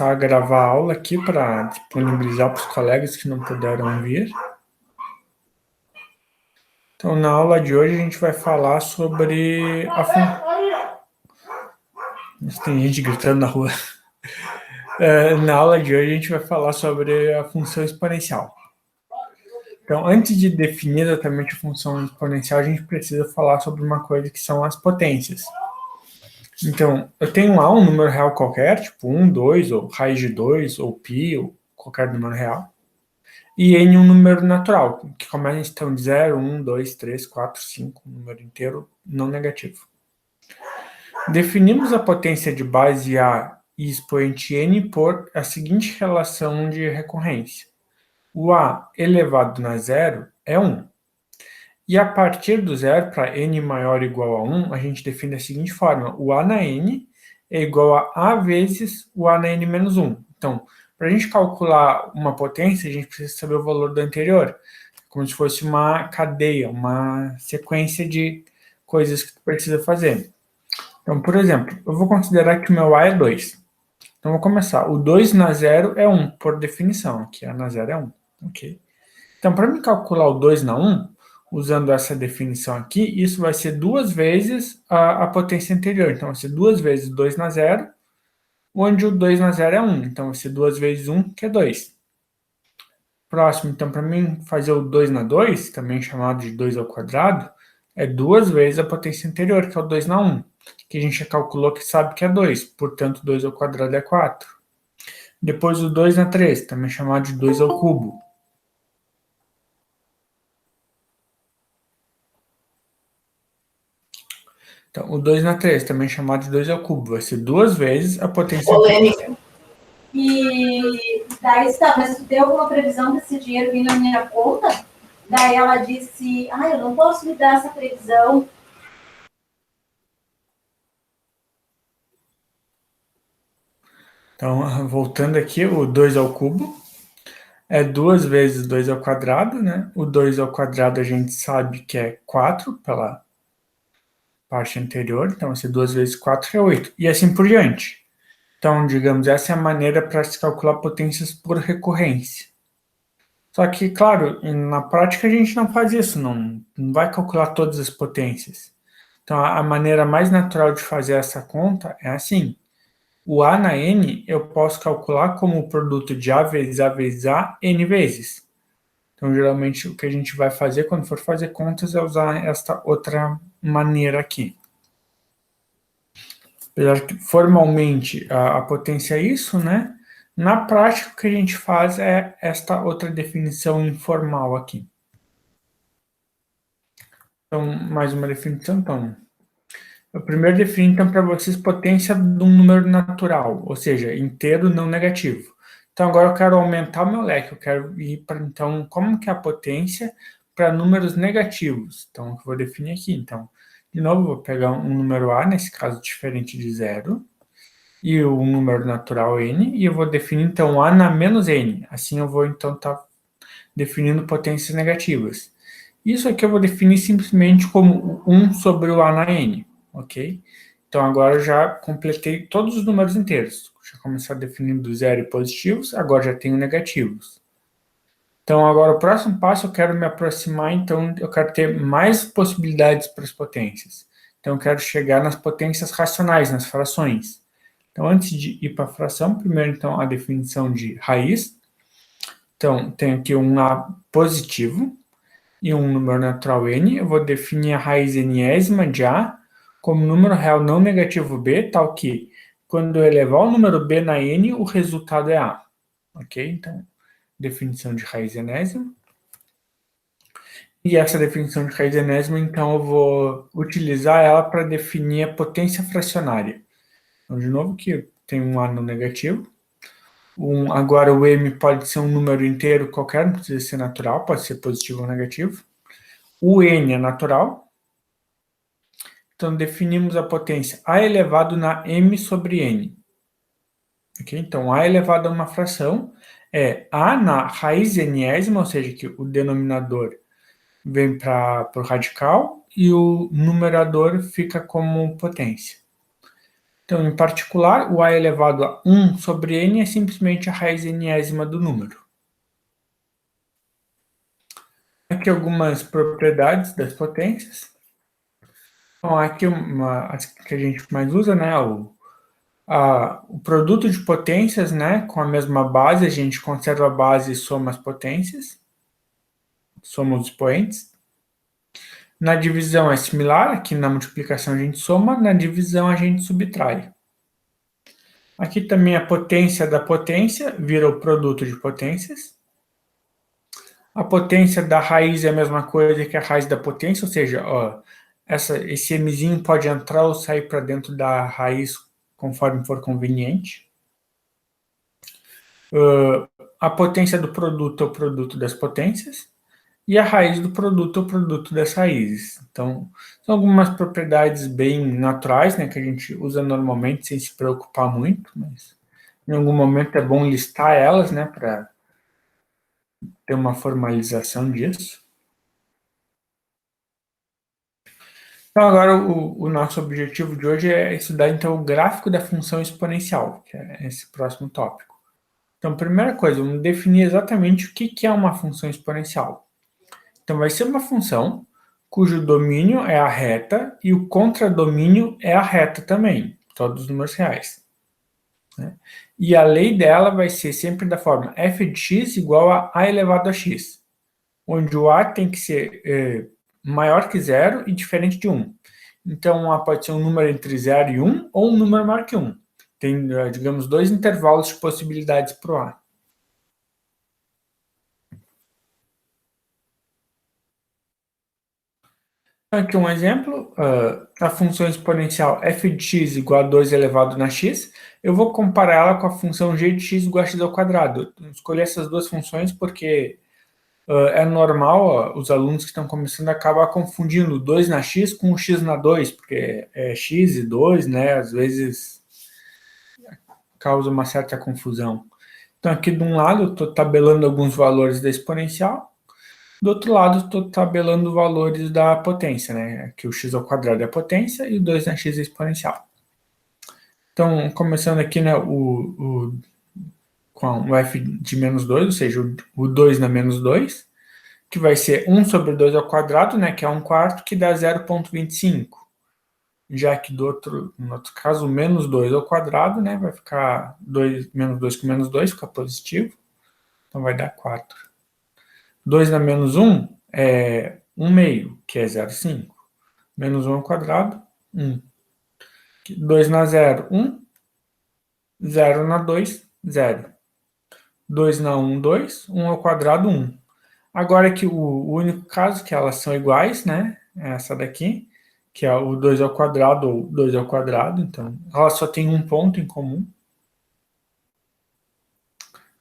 a gravar a aula aqui para disponibilizar para os colegas que não puderam vir. Então, na aula de hoje, a gente vai falar sobre a função. Tem gente gritando na rua. Na aula de hoje, a gente vai falar sobre a função exponencial. Então, antes de definir exatamente a função exponencial, a gente precisa falar sobre uma coisa que são as potências. Então, eu tenho lá um número real qualquer, tipo 1, 2, ou raiz de 2, ou π, ou qualquer número real. E n um número natural, que começa então de 0, 1, 2, 3, 4, 5, um número inteiro não negativo. Definimos a potência de base A e expoente n por a seguinte relação de recorrência. O A elevado na zero é 1. E a partir do zero, para n maior ou igual a 1, a gente define da seguinte forma. O A na n é igual a vezes o A na n menos 1. Então, para a gente calcular uma potência, a gente precisa saber o valor do anterior. Como se fosse uma cadeia, uma sequência de coisas que tu precisa fazer. Então, por exemplo, eu vou considerar que o meu A é 2. Então, vou começar. O 2 na 0 é 1, por definição. Aqui, A na 0 é 1. Ok? Então, para me calcular o 2 na 1, usando essa definição aqui, isso vai ser 2 vezes a potência anterior. Então, vai ser 2 vezes 2 na 0, onde o 2 na 0 é 1. Então, vai ser 2 vezes 1, que é 2. Próximo, então, para mim fazer o 2 na 2, também chamado de 2 ao quadrado, é 2 vezes a potência anterior, que é o 2 na 1, que a gente já calculou que sabe que é 2, portanto, 2 ao quadrado é 4. Depois o 2 na 3, também chamado de 2 ao cubo. Então, o 2 na 3, também chamado de 2 ao cubo, vai ser 2 vezes a potência polêmica. E daí, tá, mas tu tem alguma previsão desse dinheiro vindo na minha conta? Daí ela disse, eu não posso me dar essa previsão. Então, voltando aqui, o 2 ao cubo é 2 vezes 2 ao quadrado, né? O 2 ao quadrado a gente sabe que é 4 pela parte anterior, então vai ser 2 vezes 4 é 8, e assim por diante. Então, digamos, essa é a maneira para se calcular potências por recorrência. Só que, claro, na prática a gente não faz isso, não vai calcular todas as potências. Então, a maneira mais natural de fazer essa conta é assim. O A na n eu posso calcular como o produto de A vezes A, n vezes. Então, geralmente, o que a gente vai fazer quando for fazer contas é usar esta outra maneira aqui. Apesar que formalmente a potência é isso, né? Na prática, o que a gente faz é esta outra definição informal aqui. Então, mais uma definição, então. Eu primeiro defino, então, para vocês potência de um número natural, ou seja, inteiro não negativo. Então, agora eu quero aumentar o meu leque, eu quero ir para, então, como que é a potência para números negativos. Então, eu vou definir aqui, então. De novo, vou pegar um número A, nesse caso, diferente de zero, e o número natural n, e eu vou definir, então, A na menos n. Assim, eu vou, então, estar definindo potências negativas. Isso aqui eu vou definir simplesmente como 1 sobre o A na n, ok? Então, agora eu já completei todos os números inteiros. Já comecei definindo zero e positivos, agora já tenho negativos. Então, agora o próximo passo eu quero me aproximar, então eu quero ter mais possibilidades para as potências. Então, eu quero chegar nas potências racionais, nas frações. Então, antes de ir para a fração, primeiro, então, a definição de raiz. Então, tenho aqui um A positivo e um número natural n. Eu vou definir a raiz nésima de A como número real não negativo b, tal que, quando eu elevar o número b na n, o resultado é A. Ok? Então, definição de raiz enésima. E essa definição de raiz enésima, então, eu vou utilizar ela para definir a potência fracionária. Então, de novo, que tem um A no negativo. Agora, o m pode ser um número inteiro qualquer, não precisa ser natural, pode ser positivo ou negativo. O n é natural. Então, definimos a potência A elevado na m sobre n. Okay? Então, A elevado a uma fração é A na raiz enésima, ou seja, que o denominador vem para o radical e o numerador fica como potência. Então, em particular, o a elevado a 1 sobre n é simplesmente a raiz enésima do número. Aqui algumas propriedades das potências. Então, aqui as que a gente mais usa, né, o produto de potências, né, com a mesma base, a gente conserva a base e soma as potências, soma os expoentes. Na divisão é similar, aqui na multiplicação a gente soma, na divisão a gente subtrai. Aqui também a potência da potência vira o produto de potências. A potência da raiz é a mesma coisa que a raiz da potência, ou seja, ó, esse mzinho pode entrar ou sair para dentro da raiz conforme for conveniente. A potência do produto é o produto das potências. E a raiz do produto é o produto das raízes. Então, são algumas propriedades bem naturais, né, que a gente usa normalmente sem se preocupar muito, mas em algum momento é bom listar elas, né, para ter uma formalização disso. Então, agora o nosso objetivo de hoje é estudar, então, o gráfico da função exponencial, que é esse próximo tópico. Então, primeira coisa, vamos definir exatamente o que é uma função exponencial. Então, vai ser uma função cujo domínio é a reta e o contradomínio é a reta também, todos os números reais. Né? E a lei dela vai ser sempre da forma f de x igual a elevado a x, onde o a tem que ser maior que zero e diferente de 1. Então, a pode ser um número entre 0 e 1 ou um número maior que 1. Tem, digamos, dois intervalos de possibilidades para o a. Aqui um exemplo, a função exponencial f de x igual a 2 elevado na x, eu vou comparar ela com a função g de x igual a x ao quadrado. Eu escolhi essas duas funções porque é normal, os alunos que estão começando acabam confundindo 2 na x com o x na 2, porque é x e 2, né, às vezes causa uma certa confusão. Então aqui de um lado eu estou tabelando alguns valores da exponencial, do outro lado, estou tabelando valores da potência, né? Que o x ao quadrado é a potência e o 2 na x é a exponencial. Então, começando aqui, né, com o f de menos 2, ou seja, o 2 na menos 2, que vai ser 1 sobre 2 ao quadrado, né, que é 1/4, que dá 0,25. Já que no outro caso, o menos 2 ao quadrado, né, vai ficar menos 2 com menos 2, fica positivo. Então, vai dar 4. 2 na menos 1 é 1 meio, que é 0,5. Menos 1 ao quadrado, 1. 2 na 0, 1. 0 na 2, 0. 2 na 1, 2. 1 ao quadrado, 1. Agora que o único caso que elas são iguais, né? É essa daqui, que é o 2 ao quadrado ou 2 ao quadrado. Então, ela só tem um ponto em comum.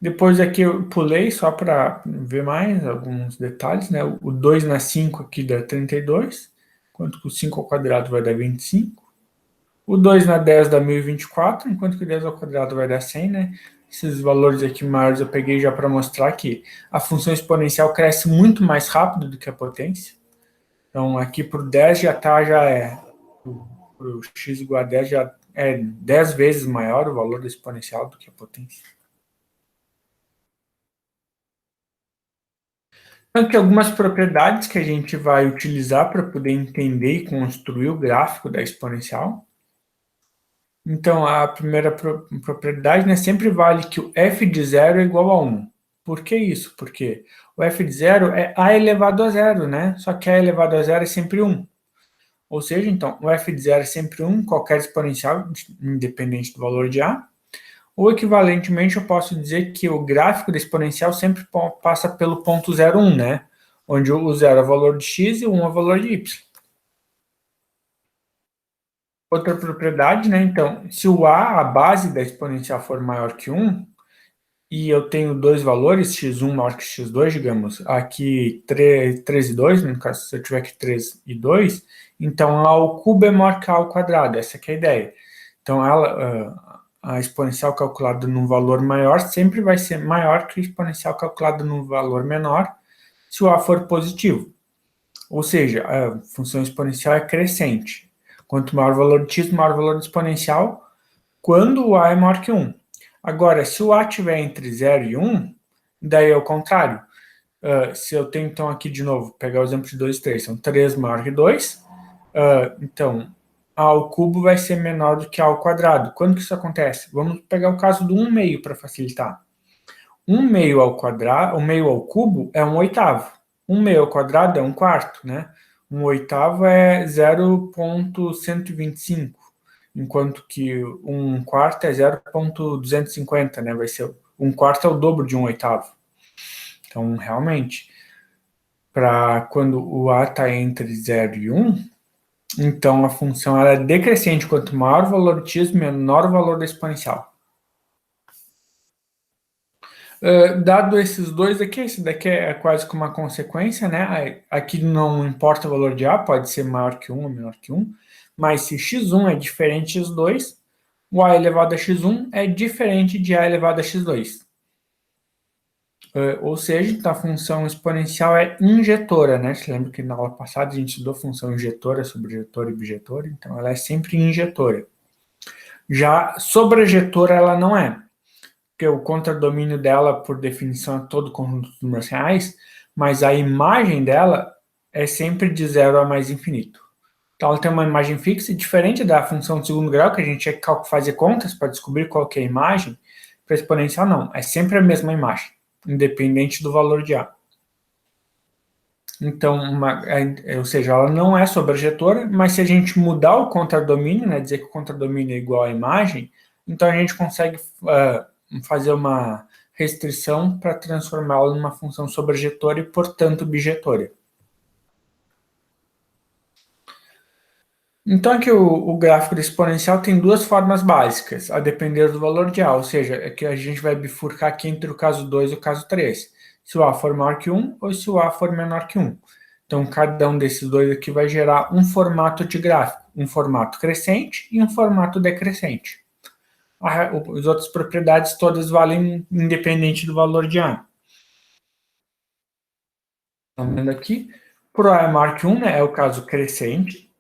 Depois aqui eu pulei só para ver mais alguns detalhes, né? O 2 na 5 aqui dá 32, enquanto que o 5 ao quadrado vai dar 25. O 2 na 10 dá 1024, enquanto que o 10 ao quadrado vai dar 100, né? Esses valores aqui maiores eu peguei já para mostrar que a função exponencial cresce muito mais rápido do que a potência. Então aqui para o 10 o x igual a 10 já é 10 vezes maior o valor da exponencial do que a potência. Então, tem algumas propriedades que a gente vai utilizar para poder entender e construir o gráfico da exponencial. Então, a primeira propriedade, né, sempre vale que o f de 0 é igual a 1. Por que isso? Porque o f de 0 é a elevado a 0, né? Só que a elevado a 0 é sempre 1. Ou seja, então, o f de 0 é sempre 1, qualquer exponencial, independente do valor de a. Ou, equivalentemente, eu posso dizer que o gráfico da exponencial sempre passa pelo ponto 0, 1, né? Onde o 0 é o valor de x e o 1 é o valor de y. Outra propriedade, né? Então, se o a base da exponencial, for maior que 1, e eu tenho dois valores, x1 maior que x2, digamos, aqui 3 e 2, no caso, se eu tiver aqui 3 e 2, então a ao cubo é maior que a ao quadrado, essa que é a ideia. Então, a exponencial calculada num valor maior sempre vai ser maior que a exponencial calculada num valor menor, se o a for positivo. Ou seja, a função exponencial é crescente. Quanto maior o valor de x, maior o valor exponencial, quando o A é maior que 1. Agora, se o A estiver entre 0 e 1, daí é o contrário. Se eu tenho, então, aqui de novo, pegar o exemplo de 2 e 3, são 3 maior que 2, então, A ao cubo vai ser menor do que A ao quadrado. Quando que isso acontece? Vamos pegar o caso do 1 meio para facilitar. 1 meio ao quadrado, 1 meio ao cubo é 1 oitavo. 1 meio ao quadrado é 1 quarto, né? 1 oitavo é 0,125, enquanto que 1 quarto é 0,250, né? Vai ser 1 quarto é o dobro de 1 oitavo. Então, realmente, para quando o A está entre 0 e 1, então a função ela é decrescente. Quanto maior o valor de x, menor o valor da exponencial. Dado esses dois aqui, esse daqui é quase que uma consequência, né? Aqui não importa o valor de A, pode ser maior que 1 ou menor que 1, mas se x1 é diferente de x2, o A elevado a x1 é diferente de A elevado a x2. Ou seja, então a função exponencial é injetora, né? Você lembra que na aula passada a gente estudou função injetora, sobrejetora e bijetora, então ela é sempre injetora. Já sobrejetora ela não é, porque o contradomínio dela, por definição, é todo conjunto de números reais, mas a imagem dela é sempre de 0 a mais infinito. Então ela tem uma imagem fixa, diferente da função de segundo grau, que a gente tinha que fazer contas para descobrir qual que é a imagem. Para exponencial não, é sempre a mesma imagem, independente do valor de A. Então, ou seja, ela não é sobrejetora, mas se a gente mudar o contradomínio, né, dizer que o contradomínio é igual à imagem, então a gente consegue fazer uma restrição para transformá-la numa função sobrejetora e, portanto, bijetora. Então, aqui o gráfico da exponencial tem duas formas básicas, a depender do valor de A, ou seja, é que a gente vai bifurcar aqui entre o caso 2 e o caso 3. Se o A for maior que 1 ou se o A for menor que 1. Então, cada um desses dois aqui vai gerar um formato de gráfico, um formato crescente e um formato decrescente. As outras propriedades todas valem independente do valor de A. Estão vendo aqui? Por A é maior que 1, né, é o caso crescente,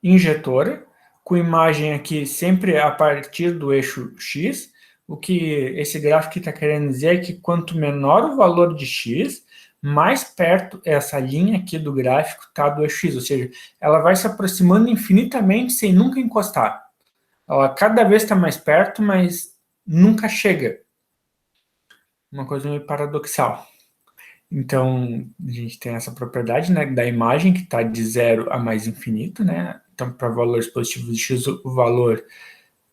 injetora, com imagem aqui sempre a partir do eixo x. O que esse gráfico está querendo dizer é que quanto menor o valor de x, mais perto essa linha aqui do gráfico está do eixo x, ou seja, ela vai se aproximando infinitamente sem nunca encostar. Ela cada vez está mais perto, mas nunca chega. Uma coisa meio paradoxal. Então, a gente tem essa propriedade, né, da imagem que está de 0 a mais infinito, né? Então, para valores positivos de x, o valor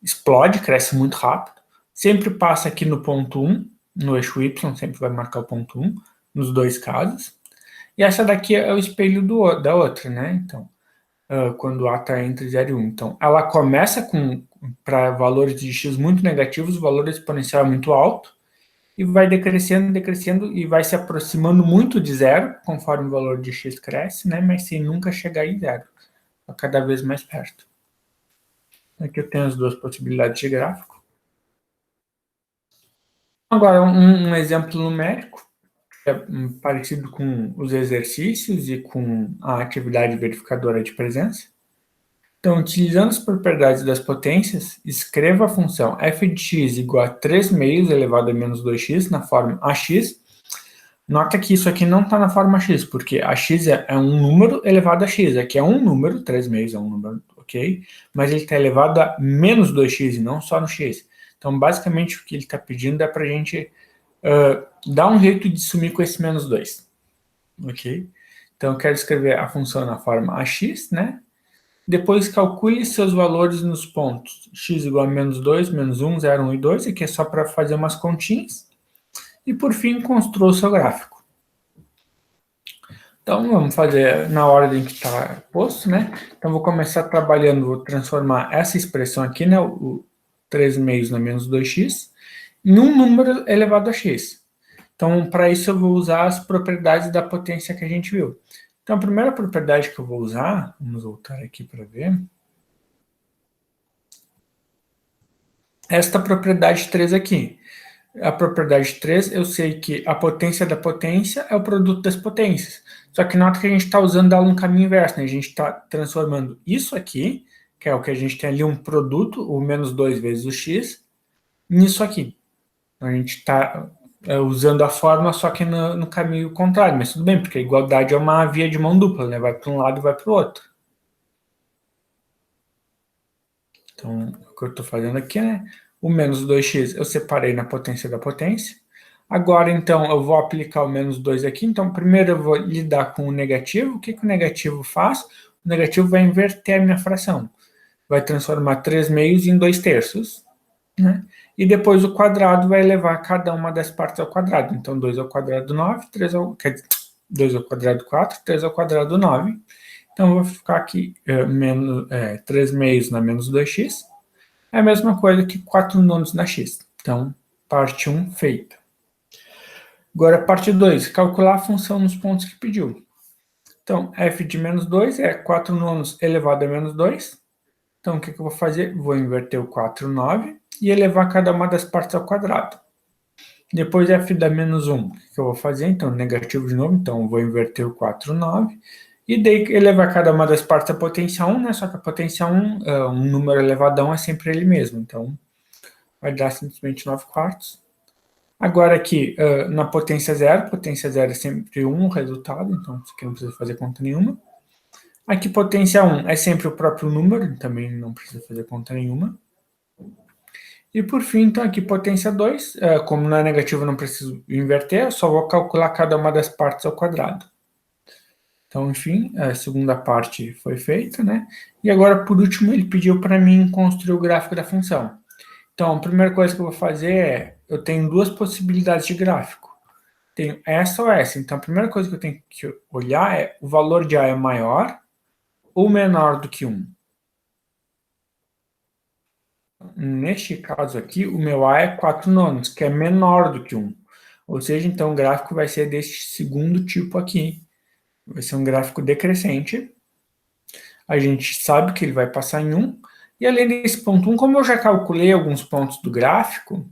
explode, cresce muito rápido. Sempre passa aqui no ponto 1, no eixo y, sempre vai marcar o ponto 1, nos dois casos. E essa daqui é o espelho da outra, né? Então, quando A está entre 0 e 1. Então, ela começa para valores de x muito negativos, o valor exponencial é muito alto, e vai decrescendo, decrescendo, e vai se aproximando muito de 0, conforme o valor de x cresce, né? Mas sem nunca chegar em 0, cada vez mais perto. Aqui eu tenho as duas possibilidades de gráfico. Agora, um exemplo numérico, que é parecido com os exercícios e com a atividade verificadora de presença. Então, utilizando as propriedades das potências, escreva a função f de x igual a 3 meios elevado a menos 2x na forma ax. Nota que isso aqui não está na forma x, porque ax é um número elevado a x. Aqui é um número, 3 meios é um número, ok? Mas ele está elevado a menos 2x e não só no x. Então, basicamente, o que ele está pedindo é para a gente dar um jeito de sumir com esse menos 2. Ok? Então, eu quero escrever a função na forma ax, né? Depois calcule seus valores nos pontos x igual a menos 2, menos 1, 0, 1 e 2, aqui é só para fazer umas continhas. E por fim, construa o seu gráfico. Então, vamos fazer na ordem que está posto, né? Então, vou começar trabalhando, vou transformar essa expressão aqui, né? O 3 meios na menos 2x, em um número elevado a x. Então, para isso, eu vou usar as propriedades da potência que a gente viu. Então, a primeira propriedade que eu vou usar, vamos voltar aqui para ver, esta propriedade 3 aqui. A propriedade 3, eu sei que a potência da potência é o produto das potências. Só que nota que a gente está usando ela no caminho inverso, né? A gente está transformando isso aqui que é o que a gente tem ali, um produto, o menos 2 vezes o x, nisso aqui. A gente está usando a fórmula, só que no caminho contrário, mas tudo bem, porque a igualdade é uma via de mão dupla, né? Vai para um lado e vai para o outro. Então, o que eu estou fazendo aqui, né? O menos 2x eu separei na potência da potência. Agora, então, eu vou aplicar o menos 2 aqui. Então, primeiro eu vou lidar com o negativo. O que o negativo faz? O negativo vai inverter a minha fração. Vai transformar 3 meios em 2 terços. Né? E depois o quadrado vai levar cada uma das partes ao quadrado. Então, 2 ao quadrado 9, 2 ao quadrado 4, 3 ao quadrado 9. Então, eu vou ficar aqui 3 meios na menos 2x. É a mesma coisa que 4 nonos na x. Então, parte 1 feita. Agora, parte 2, calcular a função nos pontos que pediu. Então, f de menos 2 é 4 nonos elevado a menos 2. Então, o que eu vou fazer? Vou inverter o 4, 9 e elevar cada uma das partes ao quadrado. Depois, f da menos 1, o que eu vou fazer? Então, negativo de novo, então vou inverter o 4, 9. E daí, elevar cada uma das partes à potência 1, né? Só que a potência 1, um número elevado a 1 é sempre ele mesmo. Então, vai dar simplesmente 9 quartos. Agora aqui, na potência 0 é sempre 1 o resultado, então isso aqui não precisa fazer conta nenhuma. Aqui, potência 1 é sempre o próprio número, também não precisa fazer conta nenhuma. E por fim, então, aqui, potência 2, como não é negativo, eu não preciso inverter, eu só vou calcular cada uma das partes ao quadrado. Então, enfim, a segunda parte foi feita, né? E agora, por último, ele pediu para mim construir o gráfico da função. Então, a primeira coisa que eu vou fazer é, eu tenho duas possibilidades de gráfico. Tenho essa ou essa. Então, a primeira coisa que eu tenho que olhar é, o valor de A é maior ou menor do que 1? Neste caso aqui, o meu A é 4 nonos, que é menor do que 1. Ou seja, então, o gráfico vai ser deste segundo tipo aqui. Vai ser um gráfico decrescente. A gente sabe que ele vai passar em 1. E além desse ponto 1, como eu já calculei alguns pontos do gráfico,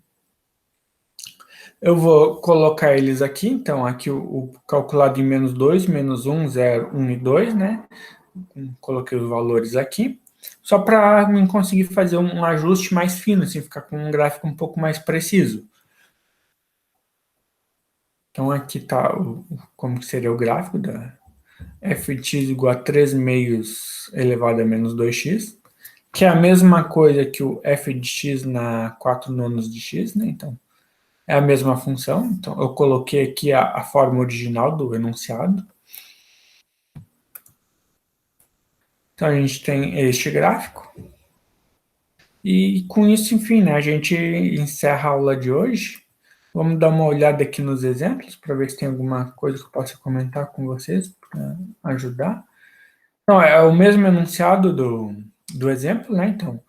eu vou colocar eles aqui. Então, aqui o calculado em menos 2, menos 1, 0, 1 e 2, né? Coloquei os valores aqui. Só para mim conseguir fazer um ajuste mais fino, assim, ficar com um gráfico um pouco mais preciso. Então, aqui está como seria o gráfico da f de x igual a 3 meios elevado a menos 2x, que é a mesma coisa que o f de x na 4 nonos de x, né? Então, é a mesma função. Então, eu coloquei aqui a forma original do enunciado. Então, a gente tem este gráfico. E com isso, enfim, né, a gente encerra a aula de hoje. Vamos dar uma olhada aqui nos exemplos, para ver se tem alguma coisa que eu possa comentar com vocês, para ajudar. Então, é o mesmo enunciado do exemplo, né? Então,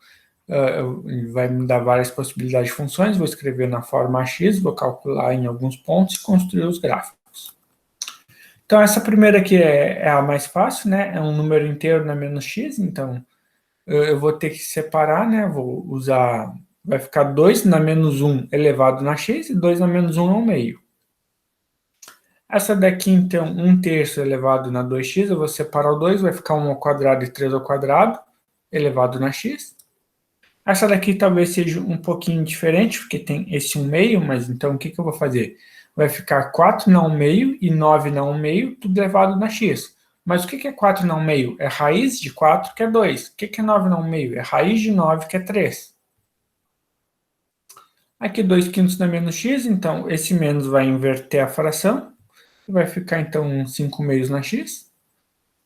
vai me dar várias possibilidades de funções, vou escrever na forma x, vou calcular em alguns pontos e construir os gráficos. Então, essa primeira aqui é a mais fácil, né? É um número inteiro na menos x, então eu vou ter que separar, né? Vou usar, vai ficar 2 na menos 1 elevado na x e 2 na menos 1 ao meio. Essa daqui, então, 1 terço elevado na 2x, eu vou separar o 2, vai ficar 1 ao quadrado e 3 ao quadrado, elevado na x. Essa daqui talvez seja um pouquinho diferente, porque tem esse 1 meio, mas então o que eu vou fazer? Vai ficar 4 na 1 meio e 9 na 1 meio, tudo elevado na x. Mas o que é 4 na 1 meio? É raiz de 4, que é 2. O que é 9 na 1 meio? É raiz de 9, que é 3. Aqui 2 quintos na menos x, então esse menos vai inverter a fração. Vai ficar então 5 meios na x.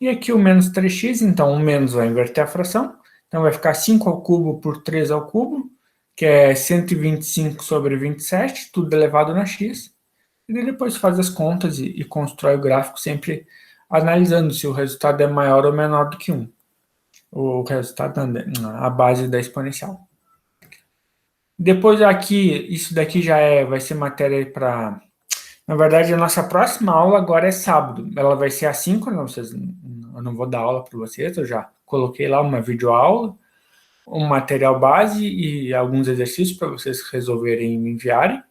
E aqui o menos 3x, então o menos vai inverter a fração. Então vai ficar 5 ao cubo por 3 ao cubo, que é 125 sobre 27, tudo elevado na x. E depois faz as contas e constrói o gráfico sempre analisando se o resultado é maior ou menor do que 1. O resultado, a base da exponencial. Depois aqui, isso daqui já vai ser matéria para... Na verdade, a nossa próxima aula agora é sábado. Ela vai ser assíncrona, eu não vou dar aula para vocês, eu já coloquei lá uma videoaula, um material base e alguns exercícios para vocês resolverem e me enviarem.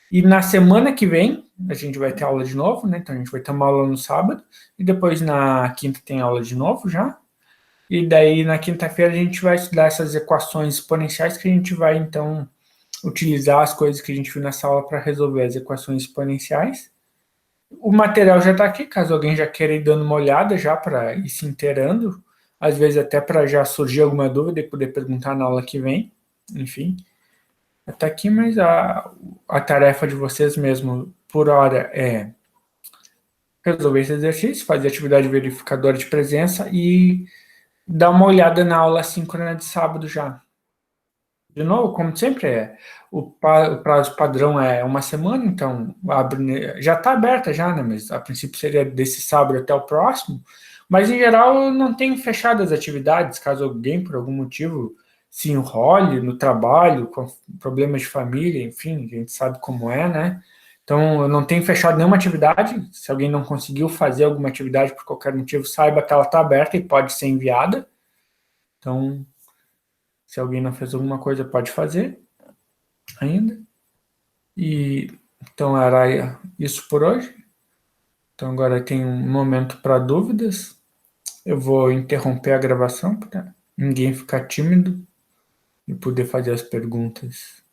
E na semana que vem, a gente vai ter aula de novo, né? Então, a gente vai ter uma aula no sábado, e depois na quinta tem aula de novo já. E daí, na quinta-feira, a gente vai estudar essas equações exponenciais que a gente vai, então, utilizar as coisas que a gente viu nessa aula para resolver as equações exponenciais. O material já está aqui, caso alguém já queira ir dando uma olhada já para ir se inteirando, às vezes até para já surgir alguma dúvida e poder perguntar na aula que vem, enfim. Está aqui, mas a tarefa de vocês mesmo, por hora, é resolver esse exercício, fazer atividade verificadora de presença e dar uma olhada na aula síncrona de sábado já. De novo, como sempre, o prazo padrão é uma semana, então já está aberta já, né? Mas a princípio seria desse sábado até o próximo. Mas em geral eu não tenho fechado as atividades, caso alguém por algum motivo se enrole no trabalho, com problemas de família, enfim, a gente sabe como é, né? Então eu não tenho fechado nenhuma atividade. Se alguém não conseguiu fazer alguma atividade por qualquer motivo, saiba que ela está aberta e pode ser enviada. Então, se alguém não fez alguma coisa, pode fazer ainda. E então era isso por hoje. Então agora tem um momento para dúvidas. Eu vou interromper a gravação para ninguém ficar tímido e poder fazer as perguntas.